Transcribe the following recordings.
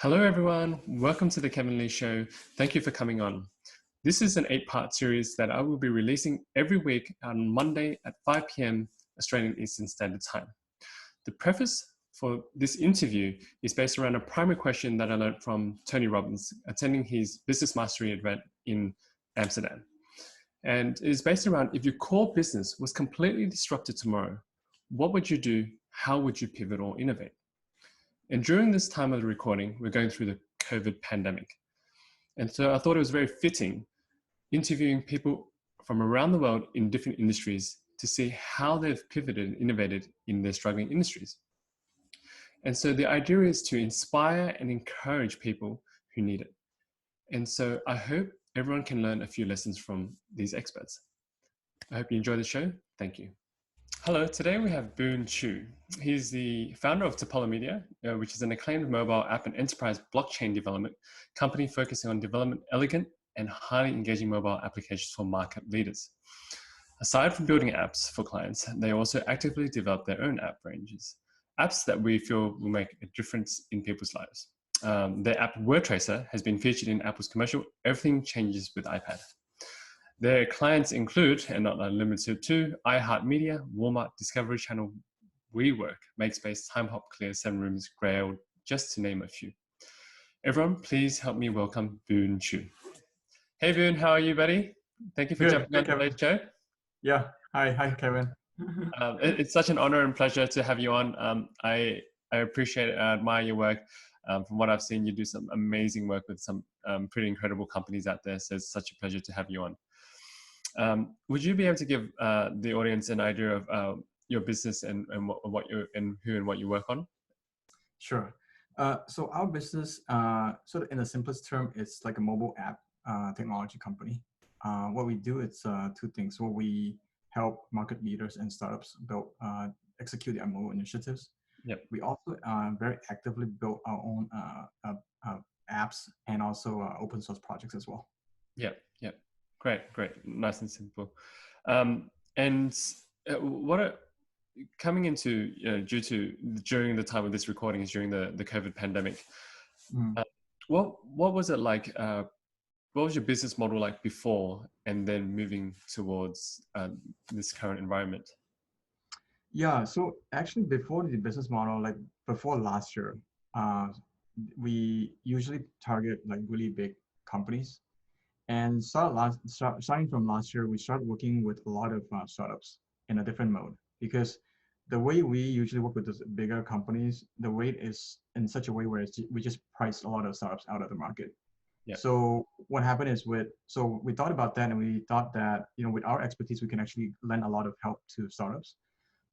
Hello, everyone. Welcome to the Kevin Lee Show. Thank you for coming on. This is an 8-part series that I will be releasing every week on Monday at 5 p.m. Australian Eastern Standard Time. The preface for this interview is based around a primary question that I learned from Tony Robbins attending his business mastery event in Amsterdam. And it is based around, if your core business was completely disrupted tomorrow, what would you do? How would you pivot or innovate? And during this time of the recording, we're going through the COVID pandemic. And so I thought it was very fitting interviewing people from around the world in different industries to see how they've pivoted and innovated in their struggling industries. And so the idea is to inspire and encourage people who need it. And so I hope everyone can learn a few lessons from these experts. I hope you enjoy the show. Thank you. Hello, today we have Boon Chu. He's the founder of Tappollo Media, which is an acclaimed mobile app and enterprise blockchain development company focusing on developing elegant and highly engaging mobile applications for market leaders. Aside from building apps for clients, they also actively develop their own app ranges, apps that we feel will make a difference in people's lives. Their app Word Tracer has been featured in Apple's commercial Everything Changes with iPad. Their clients include, and not limited to, iHeartMedia, Walmart, Discovery Channel, WeWork, MakeSpace, TimeHop, Clear, 7 Rooms, Grail, just to name a few. Everyone, please help me welcome Boon Chu. Hey Boon, how are you, buddy? Thank you for jumping on today's show. Yeah, hi Kevin. It's such an honor and pleasure to have you on. I appreciate it, I admire your work. From what I've seen, you do some amazing work with some pretty incredible companies out there, so it's such a pleasure to have you on. Would you be able to give the audience an idea of your business and what you and who and what you work on? Sure. So our business, sort of in the simplest term, it's like a mobile app technology company. What we do is two things. So we help market leaders and startups build, execute their mobile initiatives. Yep. We also very actively build our own apps and also open source projects as well. Yep. Great. Nice and simple. Coming into, during the time of this recording is during the COVID pandemic. What was it like? What was your business model like before and then moving towards this current environment? Yeah, so actually before the business model, like before last year, we usually target like really big companies. And starting from last year, we started working with a lot of startups in a different mode, because the way we usually work with those bigger companies, the rate is in such a way where we just price a lot of startups out of the market. Yeah. So what happened is so we thought about that, and we thought that, with our expertise, we can actually lend a lot of help to startups.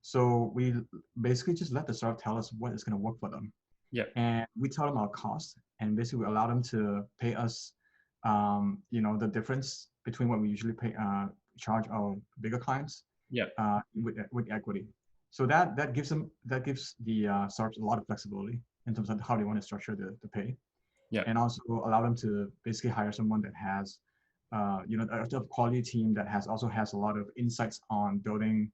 So we basically just let the startup tell us what is going to work for them. Yeah. And we tell them our cost, and basically we allow them to pay us the difference between what we usually charge our bigger clients, with equity. So that gives the startups a lot of flexibility in terms of how they want to structure the pay, and also allow them to basically hire someone that has, a quality team that has a lot of insights on building,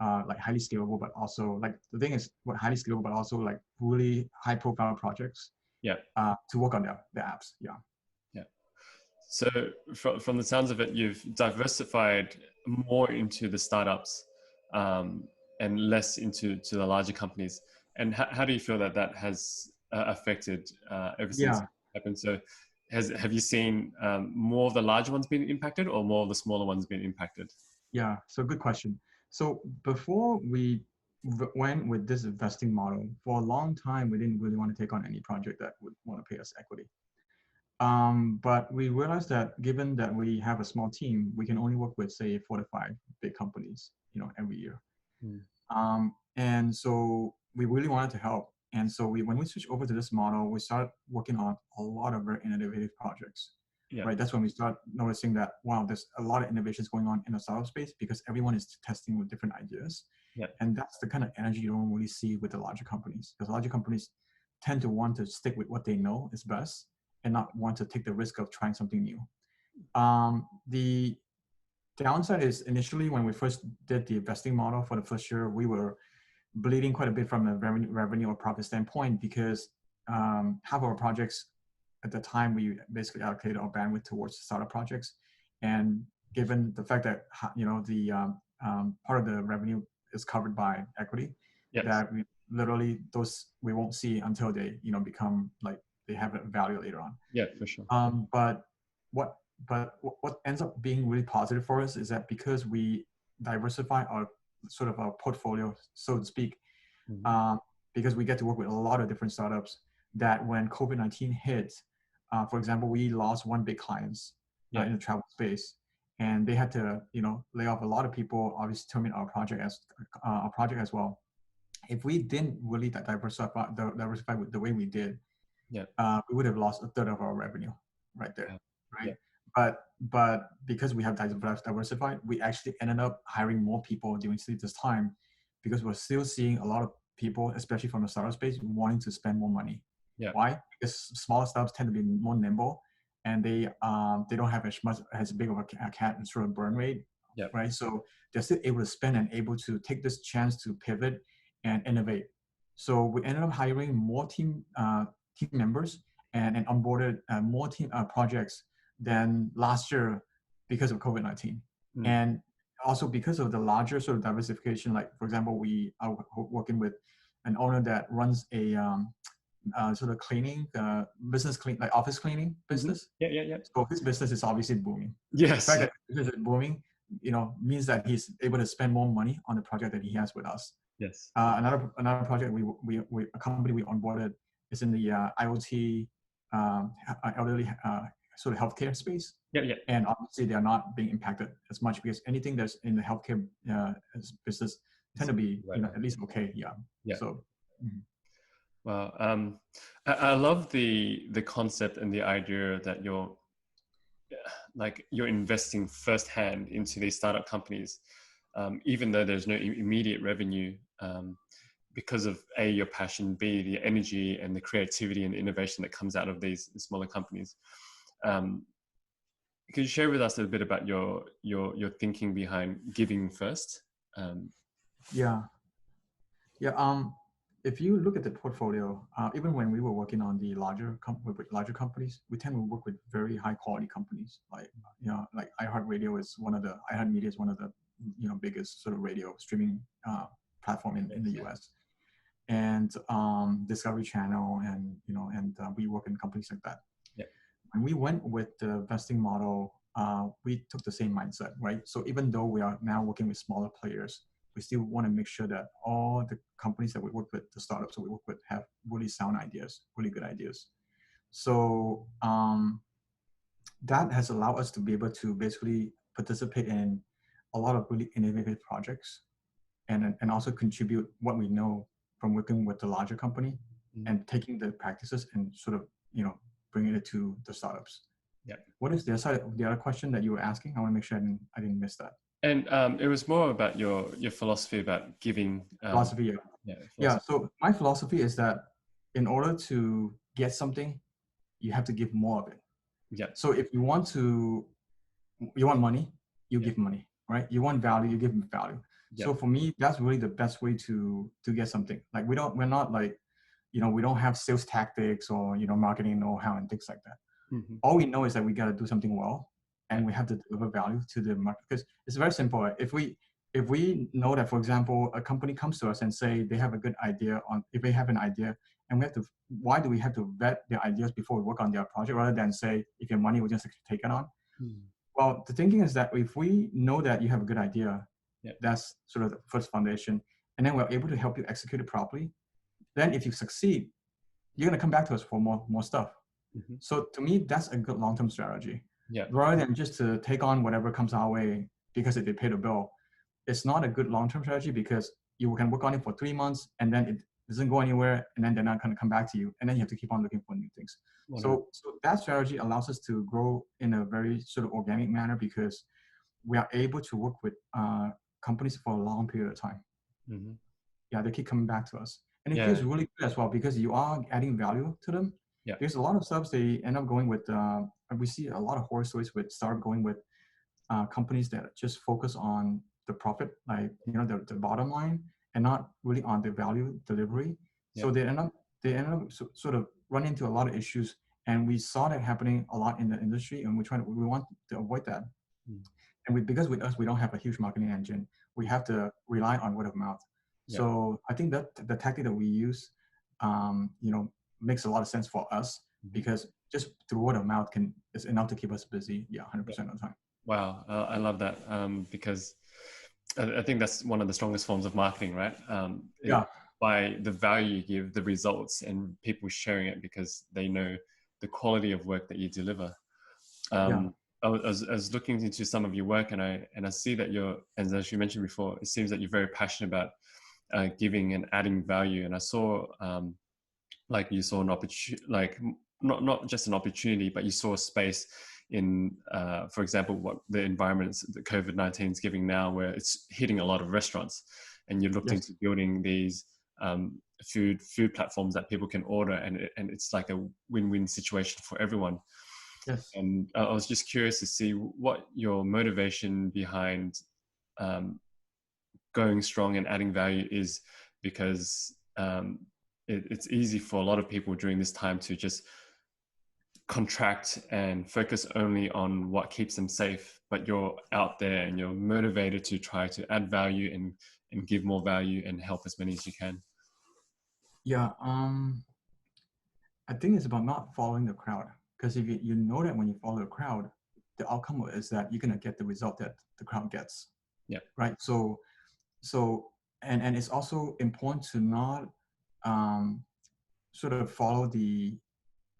like highly scalable, but also like the thing is what highly scalable, but also like really high profile projects. To work on the apps. So from the sounds of it, you've diversified more into the startups and less into the larger companies. And how do you feel that has affected ever since it happened? So have you seen more of the larger ones being impacted or more of the smaller ones being impacted? Yeah, so good question. So before we went with this investing model, for a long time, we didn't really want to take on any project that would want to pay us equity. But we realized that given that we have a small team, we can only work with, say, 4 to 5 big companies, every year. And so we really wanted to help. And so when we switched over to this model, we started working on a lot of very innovative projects. Right. That's when we start noticing that, wow, there's a lot of innovations going on in the startup space because everyone is testing with different ideas. And that's the kind of energy you don't really see with the larger companies, because larger companies tend to want to stick with what they know is best and not want to take the risk of trying something new. The downside is initially when we first did the investing model for the first year, we were bleeding quite a bit from a revenue or profit standpoint, because half of our projects at the time we basically allocated our bandwidth towards startup projects, and given the fact that the part of the revenue is covered by equity, Yes. that we literally those we won't see until they become like they have a value later on. Yeah, for sure. But what what ends up being really positive for us is that because we diversify our sort of our portfolio, so to speak, Mm-hmm. because we get to work with a lot of different startups, that when COVID-19 hit, for example, we lost one big client Yeah. in the travel space, and they had to lay off a lot of people, obviously terminate our project as well. If we didn't really diversify with the way we did, Yeah. we would have lost a third of our revenue right there, Yeah. right? But because we have diversified, we actually ended up hiring more people during this time, because we're still seeing a lot of people, especially from the startup space, wanting to spend more money. Yeah. Why? Because smaller startups tend to be more nimble, and they don't have as big of a sort of burn rate, Yeah. right? So they're still able to spend and able to take this chance to pivot and innovate. So we ended up hiring more team members and onboarded more team projects than last year because of COVID-19. Mm. And also because of the larger sort of diversification, like for example, we are working with an owner that runs a sort of cleaning business, like office cleaning business. Yeah. Yeah. Yeah. So his business is obviously booming. Yes. The fact that business is booming, means that he's able to spend more money on the project that he has with us. Yes. Another project a company we onboarded is in the IoT elderly sort of healthcare space. Yeah. Yeah. And obviously they are not being impacted as much, because anything that's in the healthcare business tend to be Right. at least okay. Yeah. Yeah. So. Mm-hmm. Wow. I love the concept and the idea that you're investing firsthand into these startup companies, even though there's no immediate revenue, because of A, your passion, B, the energy and the creativity and innovation that comes out of these smaller companies. Could you share with us a bit about your thinking behind giving first? Yeah. If you look at the portfolio, even when we were working on the with larger companies, we tend to work with very high quality companies. Like like iHeartMedia is one of the biggest sort of radio streaming platform in the U.S. and Discovery Channel, and we work in companies like that. Yeah. When we went with the vesting model, we took the same mindset, right? So even though we are now working with smaller players, we still want to make sure that all the companies that we work with, the startups that we work with, have really sound ideas, really good ideas. So that has allowed us to be able to basically participate in a lot of really innovative projects, and also contribute what we know from working with the larger company, and taking the practices and sort of bringing it to the startups. Yeah. What is the other question that you were asking? I want to make sure I didn't miss that. And it was more about your philosophy about giving. Philosophy. Yeah. So my philosophy is that in order to get something, you have to give more of it. Yeah. So if you want money, you give money, right? You want value, you give value. Yeah. So for me, that's really the best way to get something. Like we're not like, we don't have sales tactics or marketing know-how and things like that. Mm-hmm. All we know is that we got to do something well, and we have to deliver value to the market, because it's very simple. If we know that, for example, a company comes to us and say they have a good idea if they have an idea, and why do we have to vet their ideas before we work on their project, rather than say, if you have money, we'll just take it on? Well, the thinking is that if we know that you have a good idea, that's sort of the first foundation, and then we're able to help you execute it properly. Then if you succeed, you're going to come back to us for more stuff. Mm-hmm. So to me, that's a good long-term strategy. Yeah. Rather than just to take on whatever comes our way because they pay the bill. It's not a good long-term strategy, because you can work on it for 3 months and then it doesn't go anywhere, and then they're not going to come back to you, and then you have to keep on looking for new things. So that strategy allows us to grow in a very sort of organic manner, because we are able to work with companies for a long period of time. Mm-hmm. Yeah, they keep coming back to us. And it feels really good as well, because you are adding value to them. Yeah. There's a lot of stuff they end up going with, we see a lot of horror stories with startup going with companies that just focus on the profit, like, the bottom line, and not really on the value delivery. So they end up they ended up sort of run into a lot of issues, and we saw that happening a lot in the industry, and we want to avoid that. Mm. And because with us, we don't have a huge marketing engine. We have to rely on word of mouth. Yeah. So I think that the tactic that we use, makes a lot of sense for us, because just through word of mouth is enough to keep us busy. Yeah, 100% of the time. Wow, I love that, because I think that's one of the strongest forms of marketing, right? Yeah, By the value you give, the results, and people sharing it because they know the quality of work that you deliver. yeah, I was looking into some of your work, and I see that and as you mentioned before, it seems that you're very passionate about giving and adding value. And I saw like you saw an opportunity, like not just an opportunity, but you saw a space in, for example, what the environments that COVID-19 is giving now, where it's hitting a lot of restaurants, and you looked yes, into building these food platforms that people can order, and it's like a win-win situation for everyone. yes. And I was just curious to see what your motivation behind um, going strong and adding value is, because it's easy for a lot of people during this time to just contract and focus only on what keeps them safe. But you're out there and you're motivated to try to add value and give more value and help as many as you can. Yeah, I think it's about not following the crowd. Because if you know that when you follow the crowd, the outcome is that you're gonna get the result that the crowd gets, Yeah. right? So and it's also important to not um, sort of follow the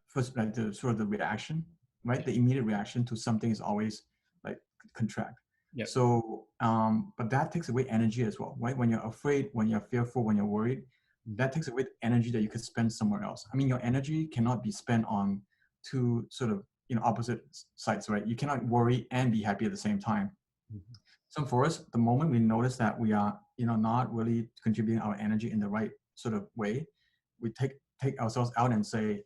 first, like the sort of the reaction, right? The immediate reaction to something is always like contract. Yeah. So but that takes away energy as well, right? When you're afraid, when you're fearful, when you're worried, that takes away energy that you could spend somewhere else. I mean, your energy cannot be spent on two sort of opposite sides, right? You cannot worry and be happy at the same time. Mhm. So for us, the moment we notice that we are, not really contributing our energy in the right sort of way, we take ourselves out and say,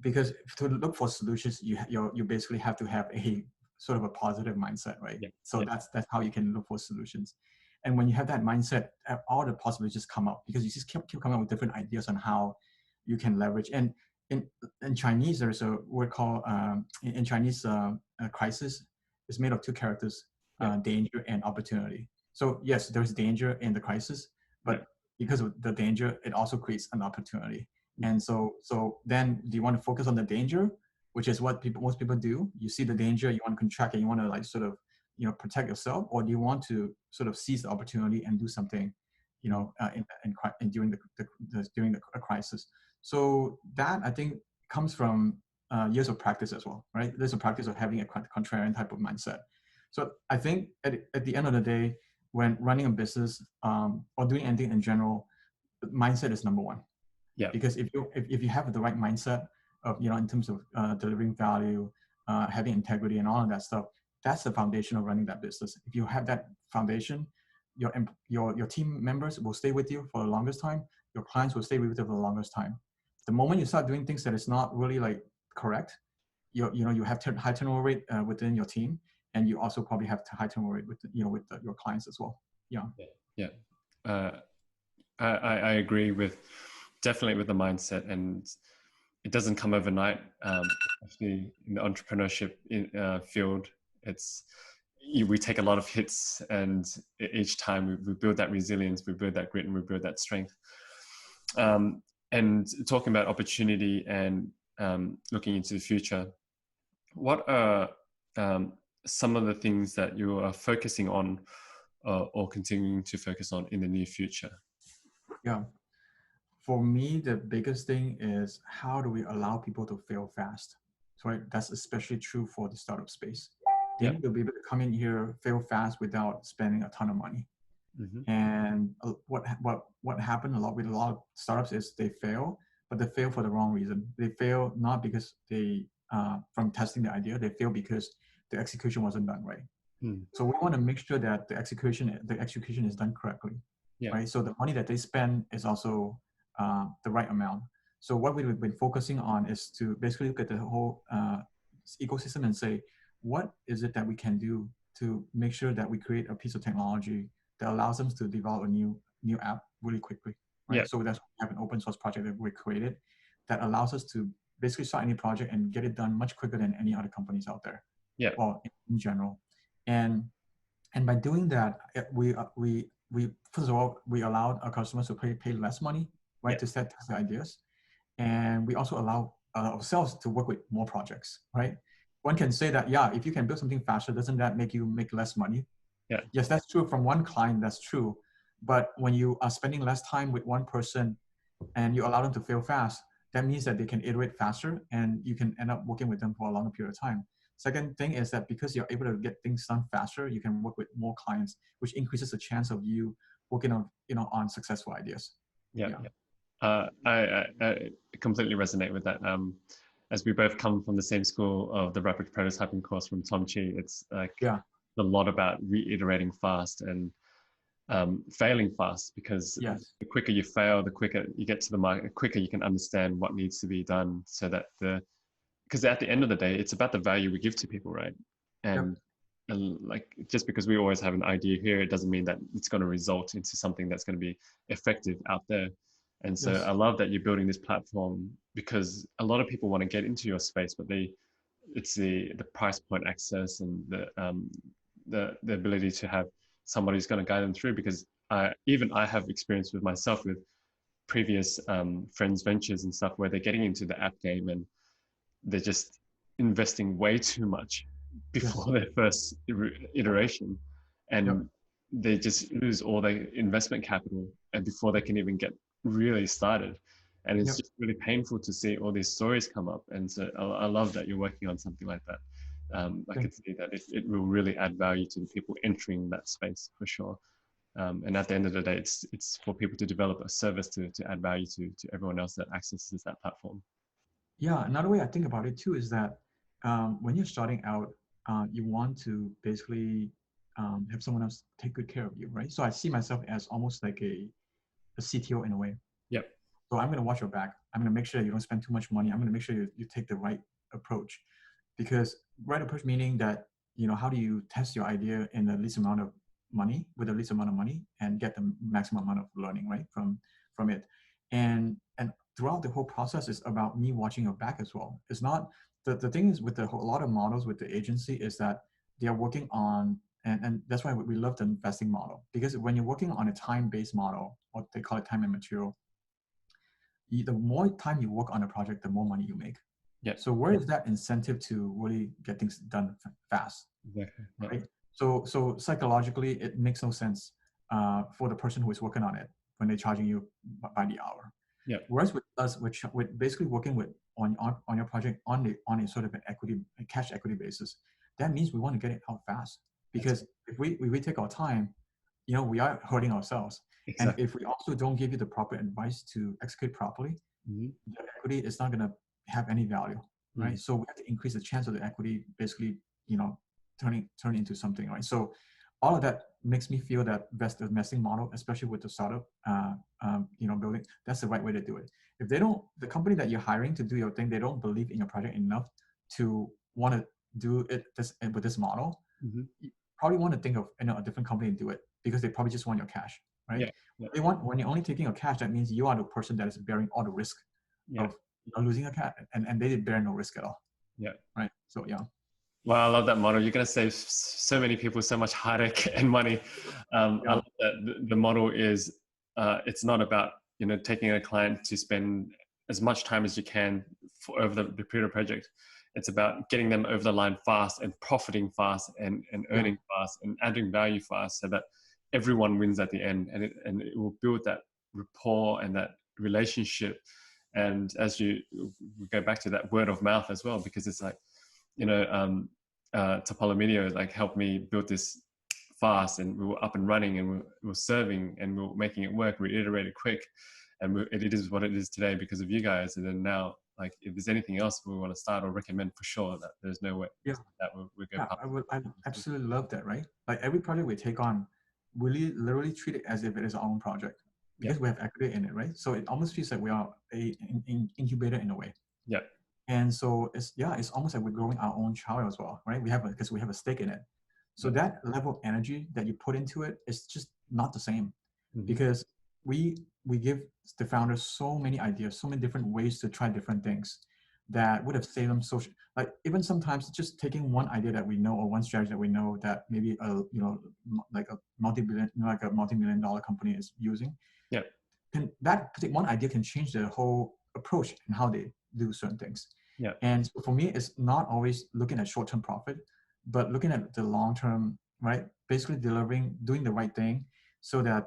because to look for solutions, you basically have to have a sort of a positive mindset, right? Yeah. So Yeah. that's how you can look for solutions. And when you have that mindset, all the possibilities just come up, because you just keep coming up with different ideas on how you can leverage. And in Chinese, there's a word called in Chinese, crisis is made of two characters, Yeah. danger and opportunity. So yes, there's danger in the crisis, Yeah. but because of the danger, it also creates an opportunity. Mhm. And so then do you want to focus on the danger, which is what most people do? You see the danger, you want to contract it, you want to like sort of protect yourself, or do you want to sort of seize the opportunity and do something, during during the crisis? So that, I think, comes from years of practice as well, right? There's a practice of having a contrarian type of mindset. So I think at the end of the day, when running a business, or doing anything in general, mindset is number one. Yeah. Because if you have the right mindset of, in terms of delivering value, having integrity and all of that stuff, that's the foundation of running that business. If you have that foundation, your team members will stay with you for the longest time. Your clients will stay with you for the longest time. The moment you start doing things that is not really like correct, you have high turnover rate within your team, and you also probably have high turnover rate with your clients as well. Yeah. Yeah. Uh, I agree with, definitely with the mindset, and it doesn't come overnight. Especially in the entrepreneurship field, we take a lot of hits, and each time we build that resilience, we build that grit, and we build that strength. And talking about opportunity and looking into the future, what are some of the things that you are focusing on, or continuing to focus on in the near future? Yeah. For me, the biggest thing is, how do we allow people to fail fast? So right, that's especially true for the startup space. They Yeah. need to be able to come in here, fail fast without spending a ton of money. Mm-hmm. And what happened a lot with a lot of startups is they fail, but they fail for the wrong reason. They fail not because they from testing the idea. They fail because the execution wasn't done right. Mm. So we want to make sure that the execution is done correctly, Yeah. right? So the money that they spend is also the right amount. So what we've been focusing on is to basically look at the whole ecosystem and say, what is it that we can do to make sure that we create a piece of technology that allows them to develop a new new app really quickly, Yeah. right? So that's why we have an open source project that we created that allows us to basically start any project and get it done much quicker than any other companies out there. Yeah. Well, in general, and by doing that, we first of all we allowed our customers to pay less money, right, Yeah. to test the ideas, and we also allow ourselves to work with more projects, right? One can say that, yeah, if you can build something faster, doesn't that make you make less money? Yeah. Yes, that's true from one client, that's true. But when you are spending less time with one person and you allow them to fail fast, that means that they can iterate faster and you can end up working with them for a longer period of time. Second thing is that because you're able to get things done faster, you can work with more clients, which increases the chance of you working on, on successful ideas. Yeah. Yeah. I completely resonate with that. As we both come from the same school of the rapid prototyping course from Tom Chi, it's like Yeah. a lot about reiterating fast and failing fast, because Yes. the quicker you fail, the quicker you get to the market, the quicker you can understand what needs to be done, so that because at the end of the day, it's about the value we give to people, right? Yep. And like, just because we always have an idea here, it doesn't mean that it's going to result into something that's going to be effective out there. And so Yes. I love that you're building this platform, because a lot of people want to get into your space, but it's the price point access and the ability to have somebody who's going to guide them through. Because even I have experience with myself with previous friends ventures and stuff, where they're getting into the app game and they're just investing way too much before Yes. their first iteration, Yep. and they just lose all their investment capital and before they can even get really started. And it's Yep. just really painful to see all these stories come up. And so I love that you're working on something like that. I Thank could see that it will really add value to the people entering that space for sure. And at the end of the day, it's for people to develop a service to add value to everyone else that accesses that platform. Yeah, another way I think about it too is that when you're starting out, you want to basically have someone else take good care of you, right? So I see myself as almost like a CTO in a way. Yep. So I'm going to watch your back. I'm going to make sure you don't spend too much money. I'm going to make sure you take the right approach, because right approach meaning that, how do you test your idea in the least amount of money with the least amount of money and get the maximum amount of learning, right, from it. And throughout the whole process is about me watching your back as well. It's not the thing is with a lot of models with the agency is that they are working on, and that's why we love the investing model, because when you're working on a time-based model, what they call it time and material, the more time you work on a project, the more money you make. Yeah. So where is that incentive to really get things done fast, Exactly. Yeah. right? So psychologically, it makes no sense for the person who is working on it when they're charging you by the hour. Yeah. Whereas with us, with basically working with on your project on a sort of a cash equity basis, that means we want to get it out fast. Because if we take our time, we are hurting ourselves. And Exactly. if we also don't give you the proper advice to execute properly, Mm-hmm. the equity is not going to have any value, Mm-hmm. right? So we have to increase the chance of the equity basically, turning into something, right? So all of that makes me feel that the investing model, especially with the startup, building, that's the right way to do it. If they don't, the company that you're hiring to do your thing, they don't believe in your project enough to want to do it with this model, Mm-hmm. you probably want to think of a different company to do it, because they probably just want your cash, right? Yeah. Yeah. They want, when you're only taking your cash, that means you are the person that is bearing all the risk Yeah. of losing a cat, and they bear no risk at all, Yeah. right? So yeah. Well, I love that model. You're going to save so many people so much heartache and money. I Yeah. love that the model is, it's not about, taking a client to spend as much time as you can over the period of project. It's about getting them over the line fast and profiting fast and Yeah. earning fast and adding value fast, so that everyone wins at the end, and it will build that rapport and that relationship. And as we go back to that word of mouth as well, because it's like, Tappollo Media like helped me build this fast, and we were up and running, and we were serving, and we were making it work. We iterated quick, and it is what it is today because of you guys. And then now, like, if there's anything else we want to start or recommend, for sure that there's no way Yeah. that we go Yeah, past. I absolutely love that, right? Like every project we take on, we literally treat it as if it is our own project, Yeah. because we have equity in it, right? So it almost feels like we are an incubator in a way. Yeah. And so it's almost like we're growing our own child as well, right? Because we have a stake in it. So Yeah. that level of energy that you put into it is just not the same. Mhm. because we give the founders so many ideas, so many different ways to try different things that would have saved them social. Like even sometimes just taking one idea that we know or one strategy that we know that maybe a like a multi-million dollar company is using, Yeah. can that one idea can change the whole approach and how they do certain things. Yeah. And so for me, it's not always looking at short-term profit, but looking at the long-term, right? Basically delivering, doing the right thing so that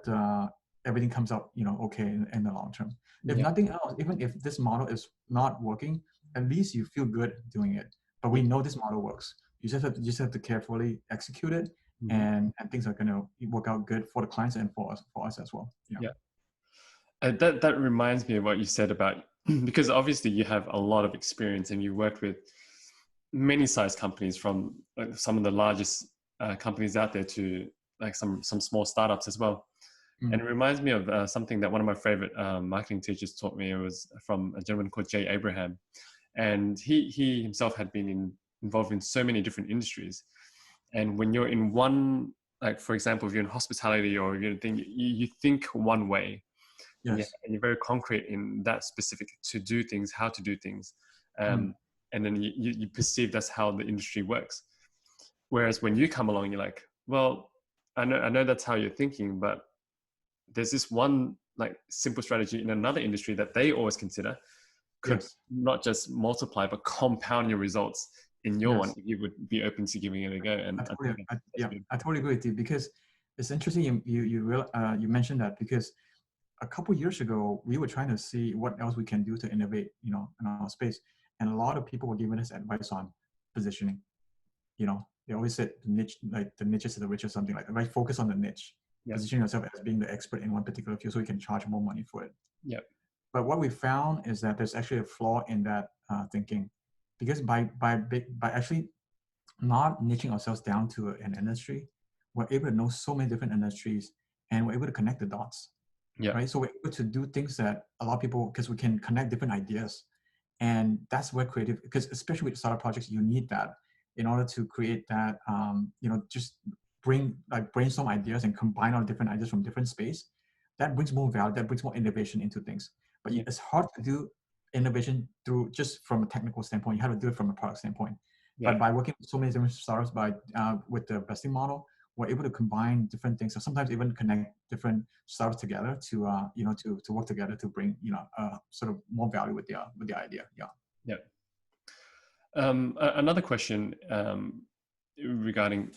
everything comes out, okay in the long term. If Yeah. nothing else, even if this model is not working, at least you feel good doing it. But we Yeah. know this model works. You just have to carefully execute it, Mhm. and things are going to work out good for the clients and for us as well. Yeah. Yeah. That reminds me of what you said about because obviously you have a lot of experience and you worked with many size companies from some of the largest companies out there to like some small startups as well. And Mm. it reminds me of something that one of my favorite marketing teachers taught me. It was from a gentleman called Jay Abraham, and he himself had been involved in so many different industries. And when you're in one, like for example, if you're in hospitality or you're in thing, you think one way, and Yes. you're very concrete in that specific to do things, how to do things, Mm. um, and then you perceive that's how the industry works. Whereas when you come along, you're like, well, I know that's how you're thinking, but there's this one like simple strategy in another industry that they always consider could Yes. not just multiply but compound your results in your one Yes. if you would be open to giving it a go. And I think that's Yeah, good. I totally agree with you because it's interesting you mentioned that because a couple years ago we were trying to see what else we can do to innovate, in our space, and a lot of people were giving us advice on positioning. They always said the niche is the rich or something like that, right? Focus on the niche, Yeah. position yourself as being the expert in one particular field so you can charge more money for it. Yeah. But what we found is that there's actually a flaw in that thinking, because by actually not niching ourselves down to an industry, we're able to know so many different industries and we're able to connect the dots, Yeah. right? So we're able to do things that a lot of people, because we can connect different ideas. And that's where creative, because especially with startup projects, you need that in order to create that, just brainstorm ideas and combine all different ideas from different space. That brings more value, that brings more innovation into things. But Yeah. it's hard to do innovation through just from a technical standpoint. You have to do it from a product standpoint. Yeah. But by working with so many different startups, with the vesting model, we're able to combine different things. So sometimes even connect different startups together to work together to bring sort of more value with the idea. Yeah. Yeah. Another question regarding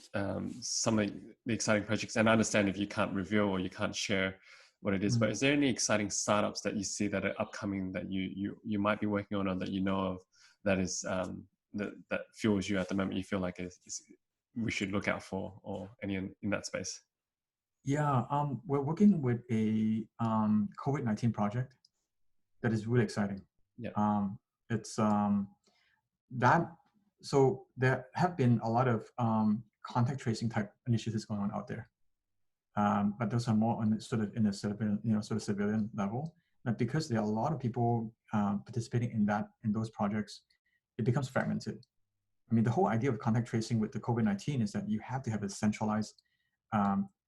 some of the exciting projects, and I understand if you can't reveal or you can't share what it is, but Mm. is there any exciting startups that you see that are upcoming that you might be working on or that you know of that is that fuels you at the moment? You feel like we should look out for, or any in that space? Yeah. We're working with a COVID-19 project that is really exciting. Yeah. It's that so there have been a lot of contact tracing type initiatives going on out there. But those are more on sort of in a civilian, sort of civilian level. But because there are a lot of people participating in those projects, it becomes fragmented. I mean, the whole idea of contact tracing with the COVID-19 is that you have to have a centralized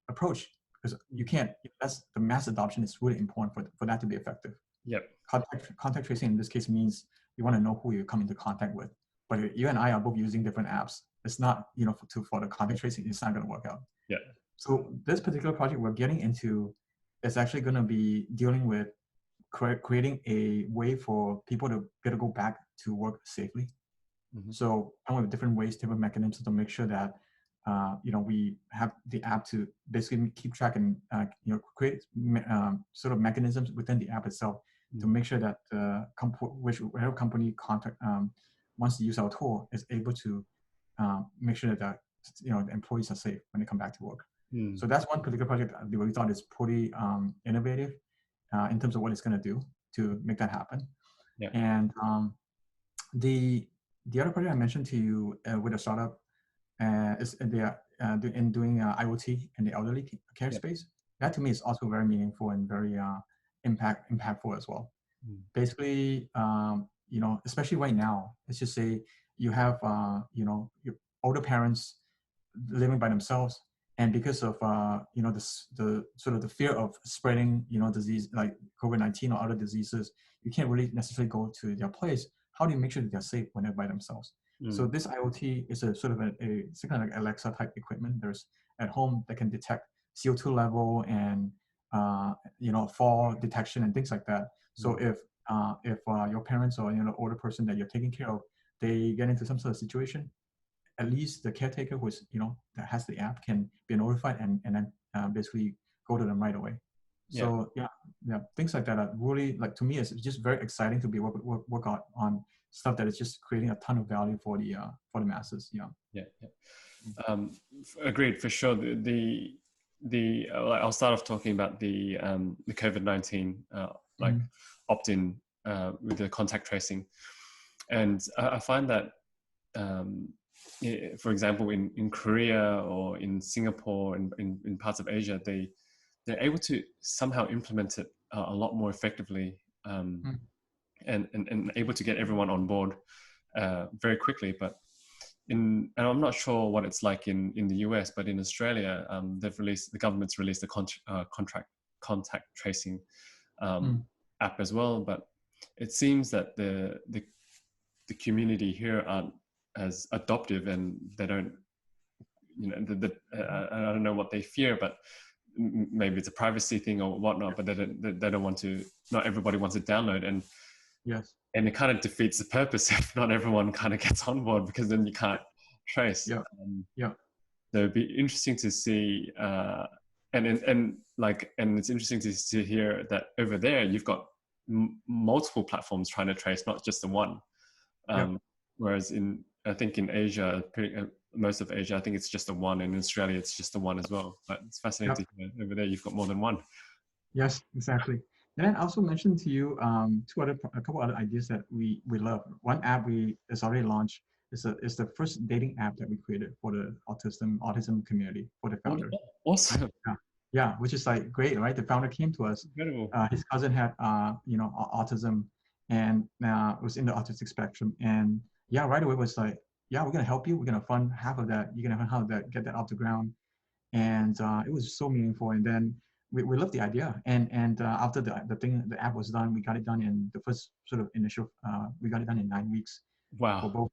approach, because you can't. That's the mass adoption is really important for that to be effective. Yep. Contact tracing in this case means you want to know who you come into contact with. But if you and I are both using different apps, it's not, for the contact tracing, it's not going to work out. Yeah. So this particular project we're getting into is actually going to be dealing with creating a way for people to be able to go back to work safely. Mm-hmm. So come up with different ways, different mechanisms to make sure that we have the app to basically keep track and create sort of mechanisms within the app itself to make sure that whatever company contact wants to use our tool is able to make sure that the employees are safe when they come back to work. Mm. So that's one particular project that we thought is pretty innovative in terms of what it's going to do to make that happen. Yeah. And the other project I mentioned to you with a startup is they are doing IoT in the elderly care Yeah. space. That to me is also very meaningful and very impactful as well. Mm. Basically, especially right now, let's just say you have your older parents living by themselves, And because of the sort of the fear of spreading disease like COVID-19 or other diseases, you can't really necessarily go to their place. How do you make sure that they're safe when they're by themselves? So this IoT is a sort of it's kind of like Alexa type equipment. There's at home that can detect CO2 level and fall detection and things like that. So if your parents or older person that you're taking care of, they get into some sort of situation, at least the caretaker who's that has the app can be notified and then basically go to them right away. So yeah, things like that are really, like, to me, it's just very exciting to be work on stuff that is just creating a ton of value for the masses. Agreed, for sure. I'll start off talking about the COVID-19 opt-in with the contact tracing, and I find that for example in Korea or in Singapore and in parts of Asia, they're able to somehow implement it a lot more effectively, and able to get everyone on board very quickly. But and I'm not sure what it's like in the US, but in Australia, the government's released a contact tracing app as well. But it seems that the community here aren't as adoptive, and they don't, I don't know what they fear, but maybe it's a privacy thing or whatnot. But they don't want to. Not everybody wants to download, and yes. And it kind of defeats the purpose if not everyone kind of gets on board, because then you can't trace. Yeah. So it'd be interesting to see, and it's interesting to hear that over there you've got multiple platforms trying to trace, not just the one. Whereas I think in Asia, most of Asia, I think it's just the one. And in Australia, it's just the one as well. But it's fascinating to hear over there you've got more than one. Yes, exactly. And I also mentioned to you a couple other ideas that we love. One app is already launched. Is the first dating app that we created for the autism community, for the founder. Awesome. Yeah, which is like great, right? The founder came to us. Incredible. His cousin had autism and was in the autistic spectrum, and right away was like, we're gonna help you. We're gonna fund half of that. You're gonna fund half of that, get that off the ground, and it was so meaningful. And then we loved the idea, and after the app was done, we got it done in the first sort of initial. We got it done in 9 weeks. Wow. For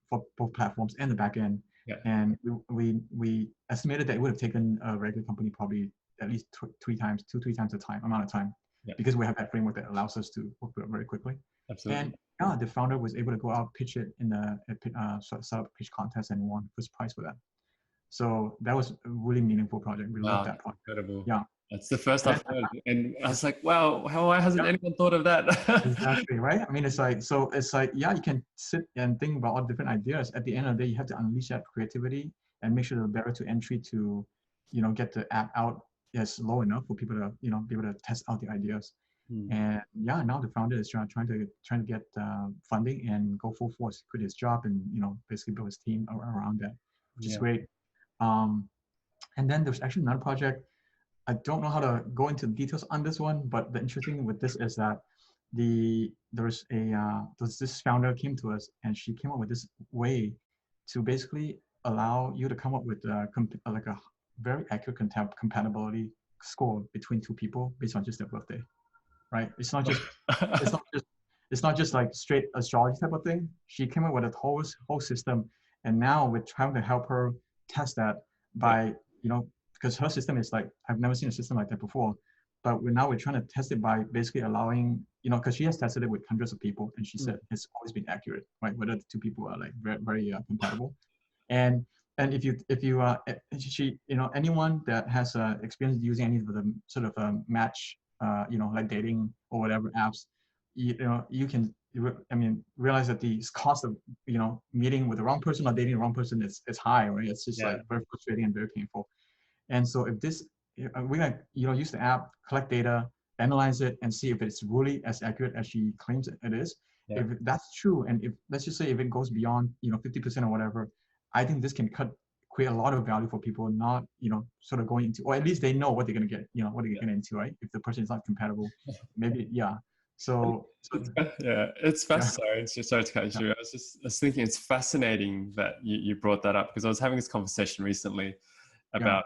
both platforms and the back end. Yeah. And we estimated that it would have taken a regular company probably at least 3 times the amount of time, because we have that framework that allows us to work very quickly. Absolutely. And the founder was able to go out, pitch it in the set up pitch contest, and won first prize for that. So that was a really meaningful project. We love that project. Incredible. Yeah. That's the first I've heard, and I was like, wow, why hasn't anyone thought of that? Exactly, right? I mean, it's like, you can sit and think about all different ideas. At the end of the day, you have to unleash that creativity and make sure the barrier to entry to, get the app out is low enough for people to, be able to test out the ideas. And now the founder is trying to get funding and go full force, quit his job, and basically build his team around that, which is great. And then there's actually another project. I don't know how to go into details on this one, but the interesting with this is that there's this founder came to us, and she came up with this way to basically allow you to come up with like a very accurate compatibility score between 2 people based on just their birthday, right? It's not just like straight astrology type of thing. She came up with a whole system, and now we're trying to help her test that by because her system is like, I've never seen a system like that before, but we're trying to test it by basically allowing, because she has tested it with hundreds of people, and she said it's always been accurate, right? Whether the 2 people are like very, very compatible. And if you anyone that has experience using any of the sort of match, like dating or whatever apps, you can realize that the cost of meeting with the wrong person or dating the wrong person is high, right? It's just like very frustrating and very painful. And so if we're gonna use the app, collect data, analyze it, and see if it's really as accurate as she claims it is. If that's true, and if let's just say if it goes beyond 50% or whatever, I think this can create a lot of value for people, not sort of going into, or at least they know what they're gonna get, what they're getting into, right? If the person is not compatible, maybe So it's fascinating. Sorry to cut you through. I was thinking it's fascinating that you brought that up, because I was having this conversation recently about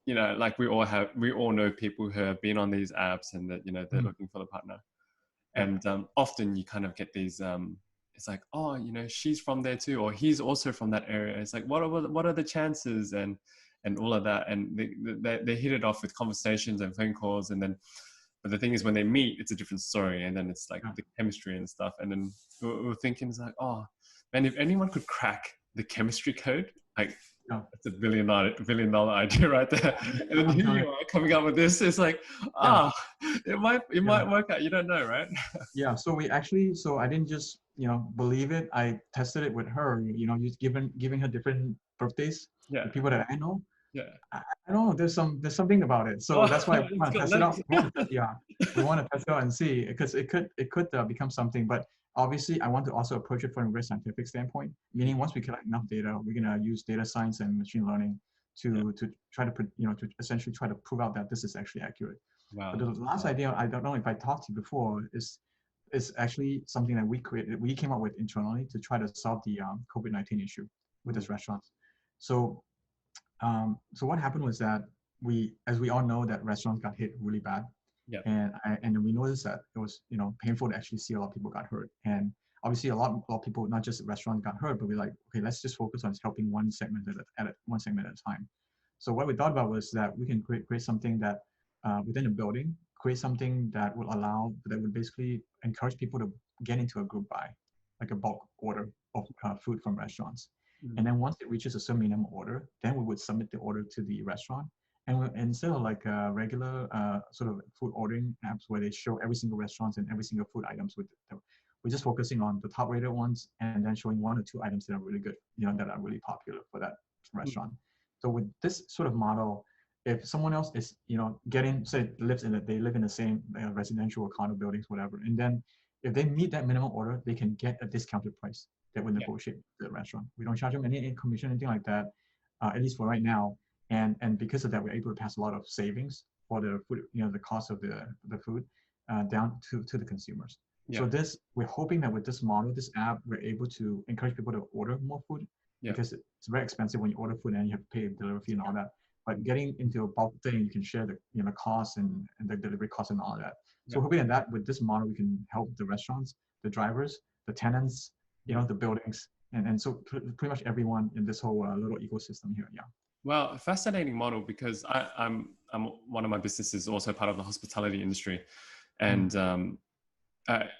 you know, like we all know people who have been on these apps and that, you know, they're Mm. looking for the partner. Yeah. And often you kind of get these, it's like, oh, you know, she's from there too, or he's also from that area. It's like, what are the chances and all of that. And they hit it off with conversations and phone calls. And then, but the thing is when they meet, it's a different story. And then it's like Yeah. the chemistry and stuff. And then we're thinking, it's like, oh, man, if anyone could crack the chemistry code, like, Yeah. that's a billion dollar idea right there. And then I'm here telling you you. are coming up with this. It's like, Yeah. it might Yeah. work out. You don't know, right? Yeah. So we actually, so I didn't just, believe it. I tested it with her, just giving her different birthdays, Yeah, the people that I know. yeah. I don't know. There's something about it. So Oh, that's why we it's want to got test it out. legs. Yeah, we want to test it out and see because it could become something. But obviously, I want to also approach it from a very scientific standpoint. Meaning, once we collect enough data, we're gonna use data science and machine learning Yeah. to try to put to essentially try to prove out that this is actually accurate. But Wow. the last idea, I don't know if I talked to you before, is actually something that we came up with internally to try to solve the COVID-19 issue with Mm. these restaurants. So so what happened was that as we all know, that restaurants got hit really bad, Yeah. and we noticed that it was painful to actually see a lot of people got hurt, and obviously a lot of people, not just restaurants, got hurt, but we're like, okay, let's just focus on helping one segment one segment at a time. So what we thought about was that we can create something that within a building, create something that would basically encourage people to get into a group buy, like a bulk order of food from restaurants. Mm. And then once it reaches a certain minimum order, then we would submit the order to the restaurant. And instead of like regular sort of food ordering apps where they show every single restaurant and every single food items, we're just focusing on the top rated ones and then showing one or two items that are really good, that are really popular for that Mm. restaurant. So with this sort of model, if someone else is, say they live in the same residential or condo buildings, whatever, and then if they meet that minimum order, they can get a discounted price that we Yeah. negotiate with the restaurant. We don't charge them any commission, anything like that, at least for right now. And because of that, we're able to pass a lot of savings for the food, the cost of the food down to the consumers. Yeah. So we're hoping that with this model, this app, we're able to encourage people to order more food Yeah. because it's very expensive when you order food and you have to pay a delivery fee and all that. But Mm. getting into a bulk thing, you can share the costs and the delivery costs and all that. So Yeah. hoping that with this model, we can help the restaurants, the drivers, the tenants, the buildings, and so pretty much everyone in this whole little ecosystem here. Yeah. Well, a fascinating model because I'm one of my businesses is also part of the hospitality industry, and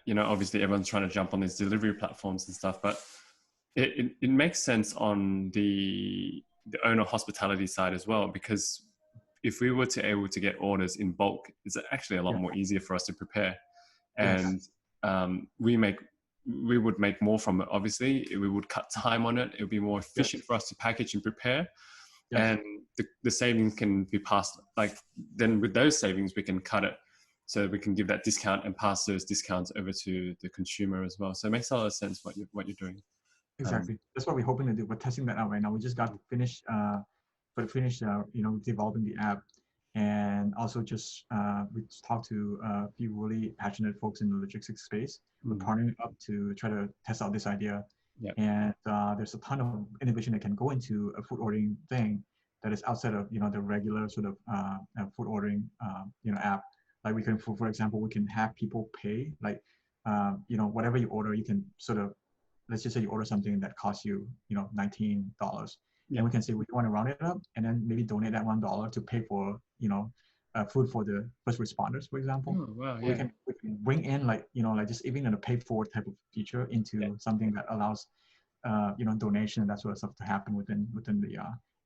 you know, obviously everyone's trying to jump on these delivery platforms and stuff, but it makes sense on the owner hospitality side as well, because if we were to able to get orders in bulk, it's actually a lot more easier for us to prepare, and we would make more from it. Obviously, we would cut time on it. It would be more efficient for us to package and prepare. And the savings can be passed, like then with those savings we can cut it so we can give that discount and pass those discounts over to the consumer as well. So it makes a lot of sense what you're doing. Exactly. That's what we're hoping to do. We're testing that out right now. We just got finished developing the app, and also just we talked to a few really passionate folks in the logistics space. We're partnering up to try to test out this idea. Yeah. And there's a ton of innovation that can go into a food ordering thing that is outside of the regular sort of food ordering app. Like we can, for example, we can have people pay like whatever you order, you can sort of, let's just say you order something that costs you $19, and we can say we want to round it up and then maybe donate that $1 to pay for food for the first responders, for example. Oh, wow, we can bring in like just even a pay forward type of feature into something that allows donation and that sort of stuff to happen within the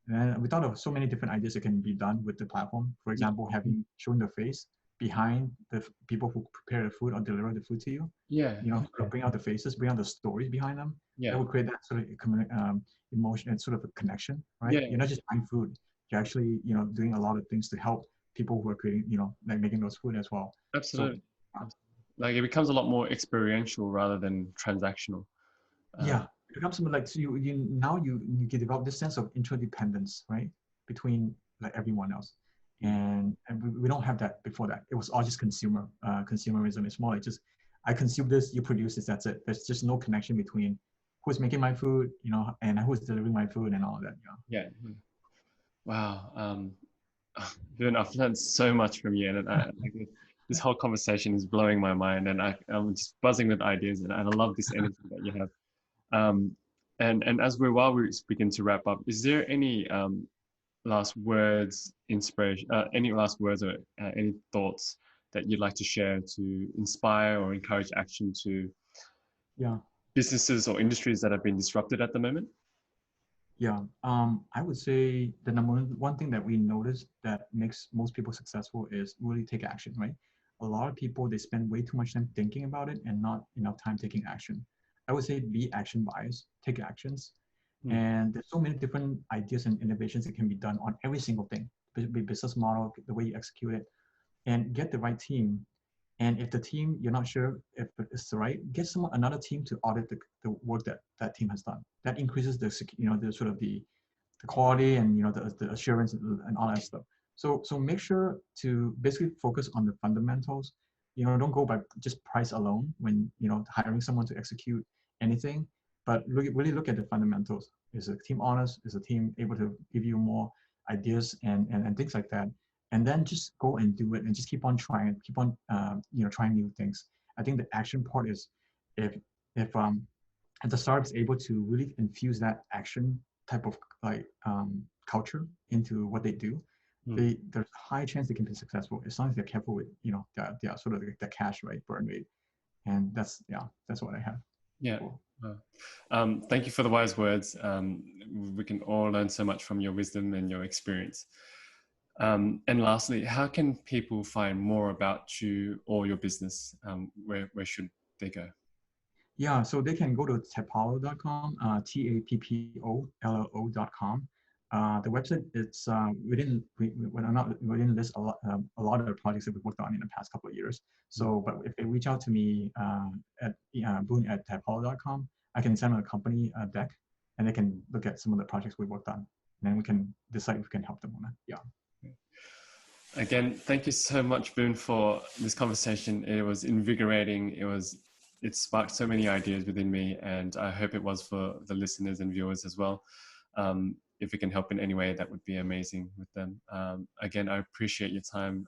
and then we thought of so many different ideas that can be done with the platform. For example, showing the face behind the people who prepare the food or deliver the food to you. Bring out the faces, bring out the stories behind them. That would create that sort of emotion and sort of a connection, right? You're not just buying food, you're actually doing a lot of things to help people who are creating like making those food as well. Absolutely. Like it becomes a lot more experiential rather than transactional. It becomes something like, so you can develop this sense of interdependence, right, between like everyone else. And we don't have that before that. It was all just consumerism. It's more like just, I consume this, you produce this, that's it. There's just no connection between who's making my food, and who's delivering my food and all of that. Wow. Boon, I've learned so much from you, and like this whole conversation is blowing my mind, and I'm just buzzing with ideas, and I love this energy that you have. Um, and as while we begin to wrap up, is there any last words, inspiration, any last words or any thoughts that you'd like to share to inspire or encourage action to Yeah. businesses or industries that have been disrupted at the moment? Yeah, I would say the number one thing that we notice that makes most people successful is really take action, right? A lot of people, they spend way too much time thinking about it and not enough time taking action. I would say be action biased, take actions. Hmm. And there's so many different ideas and innovations that can be done on every single thing, be business model, the way you execute it, and get the right team. And if the team, you're not sure if it's the right, get another team to audit the work that that team has done. That increases the, the sort of the quality and, the assurance and all that stuff. So make sure to basically focus on the fundamentals. Don't go by just price alone when, hiring someone to execute anything, but really look at the fundamentals. Is the team honest? Is the team able to give you more ideas and things like that? And then just go and do it and just keep on trying, keep on, trying new things. I think the action part is if, if, um, if the startup is able to really infuse that action type of culture into what they do, Hmm. there's a high chance they can be successful as long as they're careful with their sort of the cash burn rate, and that's what I have. Yeah. Cool. Thank you for the wise words. We can all learn so much from your wisdom and your experience. And lastly, how can people find more about you or your business? Where should they go? Yeah, so they can go to tappollo.com, tappollo.com. The website, it's we didn't list a lot of the projects that we've worked on in the past couple of years. So, but if they reach out to me at Boon at tappollo.com, I can send them a company deck, and they can look at some of the projects we worked on, and then we can decide if we can help them on that. Yeah. Again, thank you so much, Boon, for this conversation. It was invigorating. It sparked so many ideas within me, and I hope it was for the listeners and viewers as well. If we can help in any way, that would be amazing with them. Again, I appreciate your time.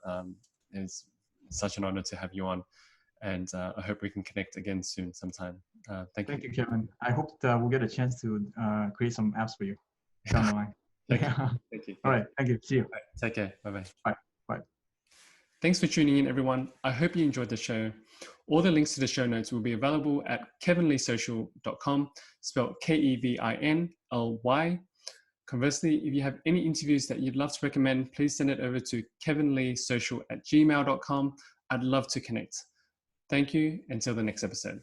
It's such an honor to have you on, and I hope we can connect again soon sometime. Thank you. Thank you, Kevin. I hope that we'll get a chance to create some apps for you down the line. Thank you. Yeah. Thank you. All Thank you. right. Thank you. See you. All right, take care. Bye-bye. Bye. Bye. Thanks for tuning in, everyone. I hope you enjoyed the show. All the links to the show notes will be available at kevinleesocial.com, spelled Kevinly. Conversely, if you have any interviews that you'd love to recommend, please send it over to kevinleesocial@gmail.com. I'd love to connect. Thank you. Until the next episode.